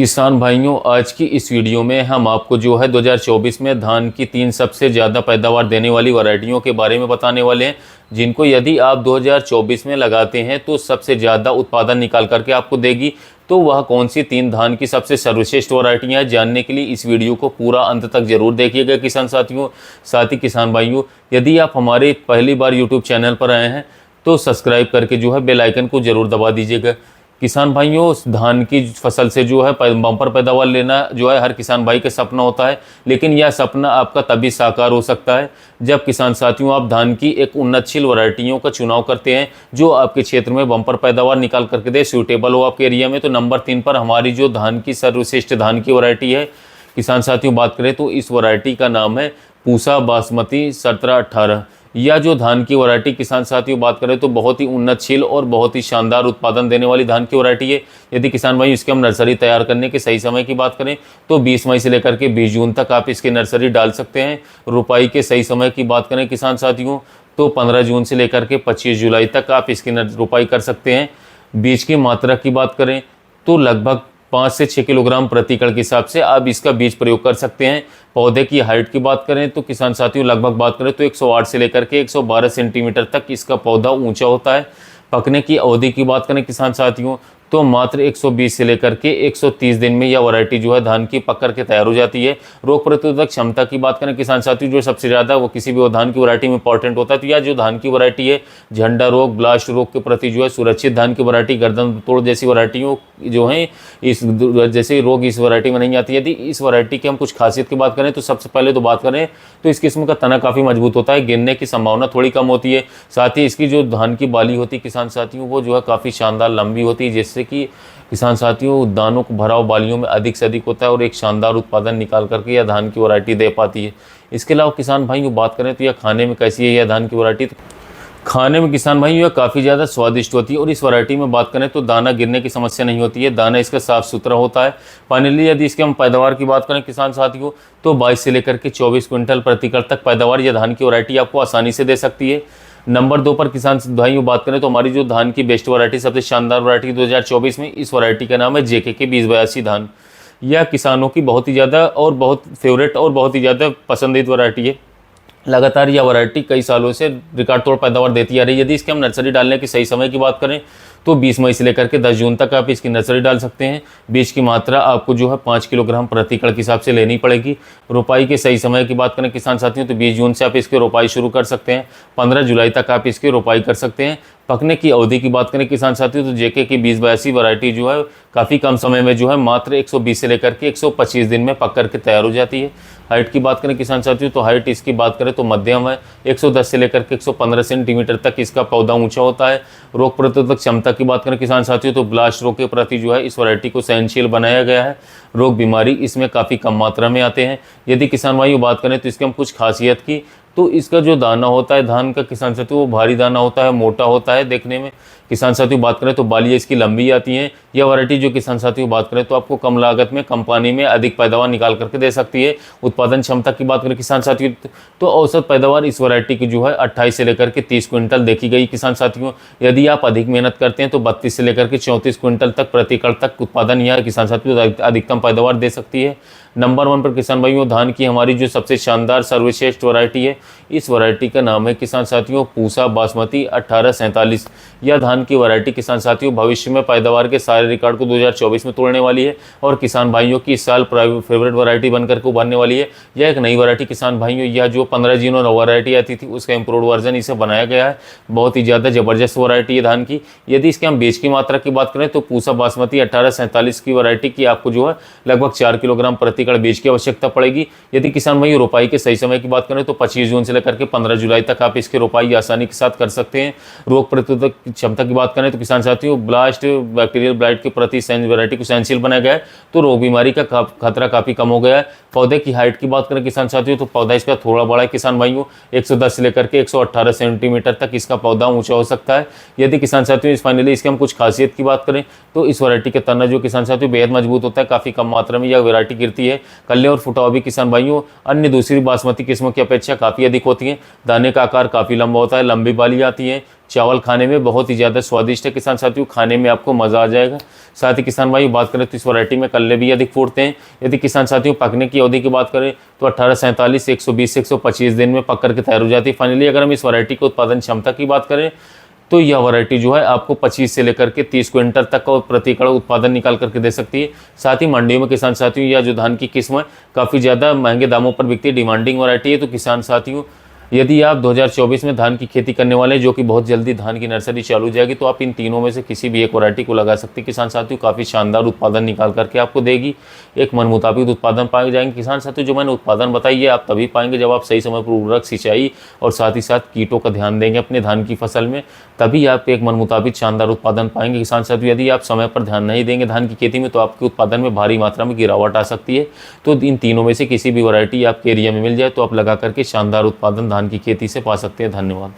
किसान भाइयों, आज की इस वीडियो में हम आपको जो है 2024 में धान की 3 सबसे ज़्यादा पैदावार देने वाली वैरायटियों के बारे में बताने वाले हैं, जिनको यदि आप 2024 में लगाते हैं तो सबसे ज़्यादा उत्पादन निकाल करके आपको देगी। तो वह कौन सी 3 धान की सबसे सर्वश्रेष्ठ वैरायटियाँ हैं, जानने के लिए इस वीडियो को पूरा अंत तक जरूर देखिएगा किसान साथियों। साथ ही किसान भाइयों, यदि आप हमारे पहली बार यूट्यूब चैनल पर आए हैं तो सब्सक्राइब करके जो है बेल आइकन को ज़रूर दबा दीजिएगा। किसान भाइयों, धान की फसल से जो है बम्पर पैदावार लेना जो है हर किसान भाई का सपना होता है, लेकिन यह सपना आपका तभी साकार हो सकता है जब किसान साथियों आप धान की एक उन्नतशील वैरायटियों का चुनाव करते हैं जो आपके क्षेत्र में बम्पर पैदावार निकाल करके दे, सूटेबल हो आपके एरिया में। तो नंबर 3 पर हमारी जो धान की सर्वश्रेष्ठ धान की वैरायटी है किसान साथियों, बात करें तो इस वैरायटी का नाम है पूसा बासमती 1718। यह जो धान की वैरायटी किसान साथियों बात करें तो बहुत ही उन्नतशील और बहुत ही शानदार उत्पादन देने वाली धान की वैरायटी है। यदि किसान भाई इसके हम नर्सरी तैयार करने के सही समय की बात करें तो 20 मई से लेकर के 20 जून तक आप इसकी नर्सरी डाल सकते हैं। रुपाई के सही समय की बात करें किसान साथियों तो 15 जून से लेकर के 25 जुलाई तक आप इसकी रुपाई कर सकते हैं। बीज की मात्रा की बात करें तो लगभग 5 से 6 किलोग्राम प्रति एकड़ के हिसाब से आप इसका बीज प्रयोग कर सकते हैं। पौधे की हाइट की बात करें तो किसान साथियों लगभग बात करें तो 108 से लेकर के 112 सेंटीमीटर तक इसका पौधा ऊंचा होता है। पकने की अवधि की बात करें किसान साथियों तो मात्र 120 से लेकर के 130 दिन में यह वैरायटी जो है धान की पक करके तैयार हो जाती है। रोग प्रतिरोधक क्षमता की बात करें किसान साथियों, जो सबसे ज़्यादा वो किसी भी धान की वैरायटी में इंपॉर्टेंट होता है, तो यह जो धान की वैरायटी है झंडा रोग, ब्लास्ट रोग के प्रति जो है सुरक्षित धान की वैरायटी, गर्दन तोड़ जैसी वैरायटियों जो है इस जैसे रोग इस वैरायटी में नहीं आती। यदि इस वैरायटी की हम कुछ खासियत की बात करें तो सबसे पहले तो बात करें तो इस किस्म का तना काफ़ी मजबूत होता है, गिरने की संभावना थोड़ी कम होती है। साथ ही इसकी जो धान की बाली होती है किसान साथियों वो जो है काफ़ी शानदार लंबी होती है, जिससे कि किसान साथियों दानों को भराव बालियों में अधिक से अधिक होता है और एक शानदार उत्पादन निकाल करके यह धान की वैरायटी दे पाती है। इसके अलावा किसान भाइयों बात करें तो यह खाने में कैसी है यह धान की वैरायटी, तो खाने में किसान भाइयों यह काफ़ी ज़्यादा स्वादिष्ट होती है। और इस वैरायटी में बात करें तो दाना गिरने की समस्या नहीं होती है, दाना इसका साफ़ सुथरा होता है। फाइनली यदि इसके हम पैदावार की बात करें किसान साथियों तो 22 से लेकर के 24 क्विंटल प्रति एकड़ तक पैदावार यह धान की वैरायटी आपको आसानी से दे सकती है। नंबर 2 पर किसान भाइयों बात करें तो हमारी जो धान की बेस्ट वैरायटी, सबसे शानदार वैरायटी 2024 में, इस वैरायटी का नाम है JK 2082 धान। यह किसानों की बहुत ही ज़्यादा और बहुत फेवरेट और बहुत ही ज़्यादा पसंदीदा वैरायटी है। लगातार यह वैरायटी कई सालों से रिकॉर्ड तोड़ पैदावार देती आ रही है। यदि इसके हम नर्सरी डालने के सही समय की बात करें तो 20 मई से लेकर के 10 जून तक आप इसकी नर्सरी डाल सकते हैं। बीज की मात्रा आपको जो है 5 किलोग्राम प्रति एकड़ के हिसाब से लेनी पड़ेगी। रोपाई के सही समय की बात करें किसान साथियों तो 20 जून से आप इसकी रोपाई शुरू कर सकते हैं, 15 जुलाई तक आप इसकी रोपाई कर सकते हैं। पकने की अवधि की बात करें किसान साथियों तो JK की 2082 वैरायटी जो है काफ़ी कम समय में जो है मात्र 120 से लेकर के 125 दिन में पक करके तैयार हो जाती है। हाइट की बात करें किसान साथियों तो हाइट इसकी बात करें तो मध्यम है, 110 से लेकर के 115 सेंटीमीटर तक इसका पौधा ऊंचा होता है। रोग प्रतिरोधक क्षमता की बात करें किसान साथियों तो ब्लास्ट रोग के प्रति जो है इस वैरायटी को सहनशील बनाया गया है। रोग बीमारी इसमें काफ़ी कम मात्रा में आते हैं। यदि किसान भाइयों बात करें तो इसके हम कुछ खासियत की तो इसका जो दाना होता है धान का किसान साथियों वो भारी दाना होता है, मोटा होता है देखने में। किसान साथियों बात करें तो बालियाँ इसकी लंबी आती हैं। यह वैरायटी जो किसान साथियों बात करें तो आपको कम लागत में कम पानी में अधिक पैदावार निकाल करके दे सकती है। उत्पादन क्षमता की बात करें किसान साथियों तो औसत पैदावार इस वैरायटी की जो है 28 से लेकर के 30 क्विंटल देखी गई किसान साथियों। यदि आप अधिक मेहनत करते हैं तो 32 से लेकर के 34 क्विंटल तक प्रति एकड़ तक उत्पादन यह किसान साथियों अधिकतम पैदावार दे सकती है। नंबर 1 पर किसान भाइयों धान की हमारी जो सबसे शानदार सर्वश्रेष्ठ वैरायटी है, इस वैरायटी का नाम है किसान साथियों पूसा बासमती 1847। यह धान की वैरायटी किसान साथियों भविष्य में पैदावार के सारे रिकॉर्ड को 2024 में तोड़ने वाली है और किसान भाइयों की इस साल फेवरेट वैरायटी बनकर के उभरने वाली है। यह एक नई वैरायटी किसान भाइयों, यह जो 15 जीनो वैरायटी आती थी उसका इम्प्रूव वर्जन इसे बनाया गया है। बहुत ही ज़्यादा ज़बरदस्त वैरायटी है धान की। यदि इसके हम बीज की मात्रा की बात करें तो पूसा बासमती 1847 की वैरायटी की आपको जो है लगभग 4 किलोग्राम प्रति एकड़ बीज की आवश्यकता पड़ेगी। यदि किसान भाई रोपाई के सही समय की बात करें तो 25 जून से लेकर के 15 जुलाई तक आप इसकी रोपाई आसानी के साथ कर सकते हैं। रोग प्रतिरोधक क्षमता की बात करें तो किसान साथियों ब्लास्ट बैक्टीरियल ब्लाइट के प्रति वैरायटी को सहनशील बनाया गया है, तो रोग बीमारी का खतरा काफ़ी कम हो गया है। पौधे की हाइट की बात करें किसान साथियों तो पौधा इसका थोड़ा बड़ा है किसान भाइयों, 110 से लेकर के 118 सेंटीमीटर तक इसका पौधा ऊंचा हो सकता है। यदि किसान साथियों इस फाइनली इसके हम कुछ खासियत की बात करें तो इस वैरायटी का तना जो किसान साथियों बेहद मजबूत होता है, काफ़ी कम मात्रा में यह वैरायटी गिरती है। कल्ले और फुटाव भी किसान भाइयों अन्य दूसरी बासमती किस्मों की अपेक्षा काफ़ी अधिक होती हैं। दाने का आकार काफ़ी लंबा होता है, लंबी बाली आती है। चावल खाने में बहुत ही ज़्यादा स्वादिष्ट है किसान साथियों, खाने में आपको मज़ा आ जाएगा। साथ ही किसान भाई बात करें तो इस वैरायटी में कल्ले भी अधिक फूटते हैं। यदि किसान साथियों पकने की अवधि की बात करें तो 1847 से 120 से 125 दिन में पक करके तैयार हो जाती है। फाइनली अगर हम इस वैरायटी की उत्पादन क्षमता की बात करें तो यह वैरायटी जो है आपको 25 से लेकर के 30 क्विंटल तक का प्रति एकड़ उत्पादन निकाल करके दे सकती है। साथ ही मंडियों में किसान साथियों यह जो धान की किस्म है काफ़ी ज़्यादा महंगे दामों पर बिकती है, डिमांडिंग वैरायटी है। तो किसान साथियों यदि आप 2024 में धान की खेती करने वाले हैं, जो कि बहुत जल्दी धान की नर्सरी चालू हो जाएगी, तो आप इन तीनों में से किसी भी एक वैरायटी को लगा सकते हैं। किसान साथियों काफ़ी शानदार उत्पादन निकाल करके आपको देगी, एक मन मुताबिक उत्पादन पाए जाएंगे। किसान साथियों जो मैंने उत्पादन बताई है आप तभी पाएंगे जब आप सही समय पर उर्वरक, सिंचाई और साथ ही साथ कीटों का ध्यान देंगे अपने धान की फसल में, तभी आप एक मन मुताबिक शानदार उत्पादन पाएंगे। किसान साथियों यदि आप समय पर ध्यान नहीं देंगे धान की खेती में तो आपके उत्पादन में भारी मात्रा में गिरावट आ सकती है। तो इन तीनों में से किसी भी वैरायटी आपके एरिया में मिल जाए तो आप लगा करके शानदार उत्पादन धान की खेती से पा सकते हैं। धन्यवाद।